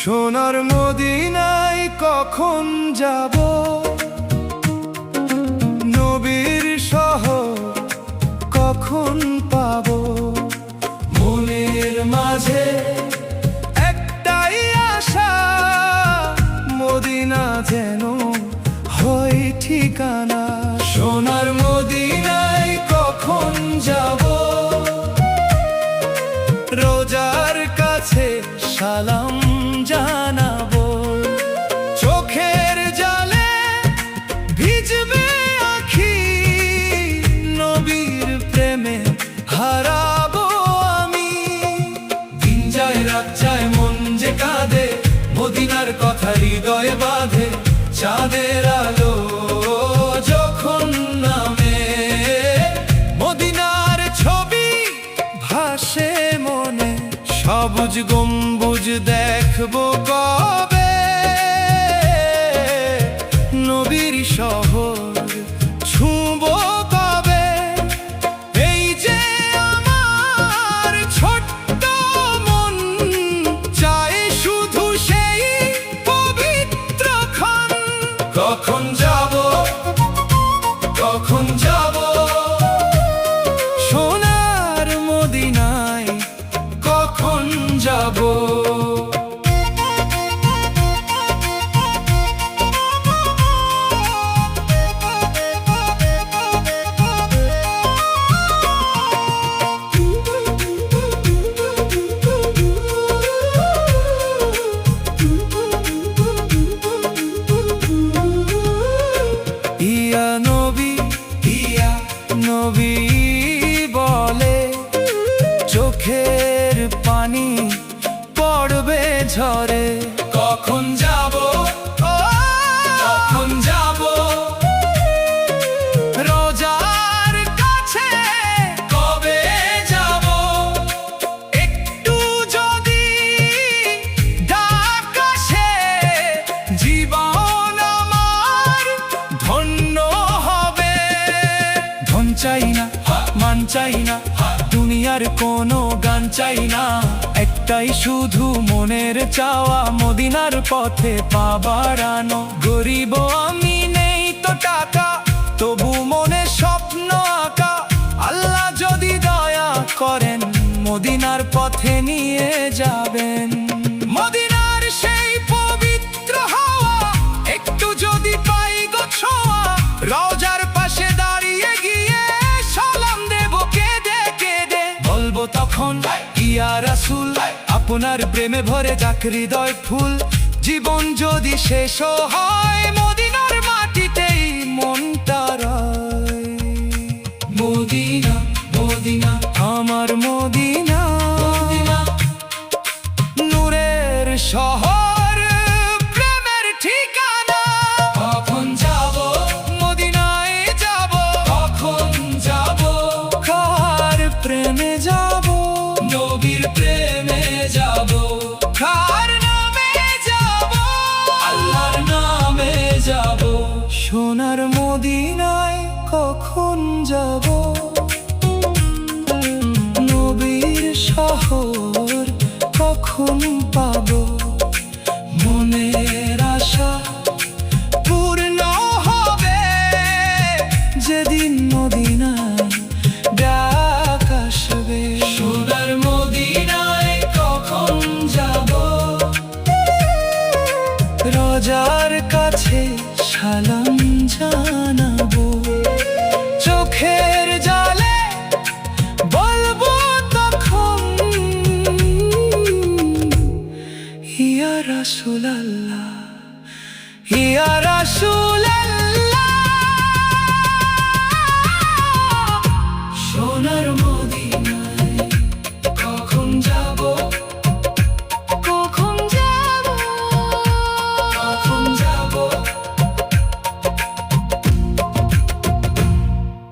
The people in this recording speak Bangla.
সোনার মদিনায় কখন যাব, নবীর শহর কখন পাব। মনের মাঝে একটাই আশা, মদিনা যেন হয় ঠিকানা। সোনার মদিনায় কখন যাব, রোজার কাছে সালাম জানাবো। চোখের জলে ভিজবে আখি, নবীর প্রেমে হারাবো আমি। দিন যায় রাত যায় মন যে কাঁদে, মদিনার কথা হৃদয়ে বাঁধে। চাঁদের আলো যখন নামে, মদিনার ছবি ভাসে মনে। সবুজ গম্বুজ দেখবো কবে, নবীর শহর ছুঁবো কবে। এই যে আমার ছোট্ট মন, চাই শুধু সেই পবিত্র ক্ষণ। কখন যাব, কখন যাব, সোনার মদিনায় কখন যাব। ইয়া নবী, ইয়া নবী বলে, চোখের পানি পড়বে ঝরে। কখন যাব, কখন যাব, রোজার কাছে কবে যাব। একটু যদি ডাক আসে, জীবন আমার ধন্য হবে। ধন চাই না, মান চাই না, দুনিয়ার কোনো গান চাই না। একটাই শুধু মনের চাওয়া, মদিনার পথে পা বাড়ানো। গরিব আমি, নেই তো টাকা, তবু মনে স্বপ্ন আঁকা। আল্লাহ যদি দয়া করেন, মদিনার পথে নিয়ে যাবেন। মদিনার সেই পবিত্র হাওয়া একটু যদি পাই গো ছোঁয়া, রওজার পাশে দাঁড়িয়ে গিয়ে সালাম দেব কেঁদে কেঁদে। বলবো তখন ইয়া রাসূল, আপনার প্রেমে ভরে যাক হৃদয় ফুল। জীবন যদি শেষও হয়, মদিনার মাটিতেই মনটা রয়। মদিনা, মদিনা, আমার মদিনা, মদিনা, নূরের শহর, প্রেমের ঠিকানা। কখন যাব, মদিনায় যাব, কখন যাব, কার প্রেমে যাব, নবীর প্রেমে যাব। কার নামে যাব, আল্লাহর নামে যাব। সোনার মদিনায় কখন যাব, নবীর শহর কখন পাব। মনের আশা পূর্ণ হবে, যেদিন মদিনায় ডাক আসবে। সোনার মদিনায় কখন যাব, রোজার কাছে সালাম জানাবো। চোখের জলে বলবো তখন, ইয়া রাসূল আল্লাহ, ইয়া রাসূল।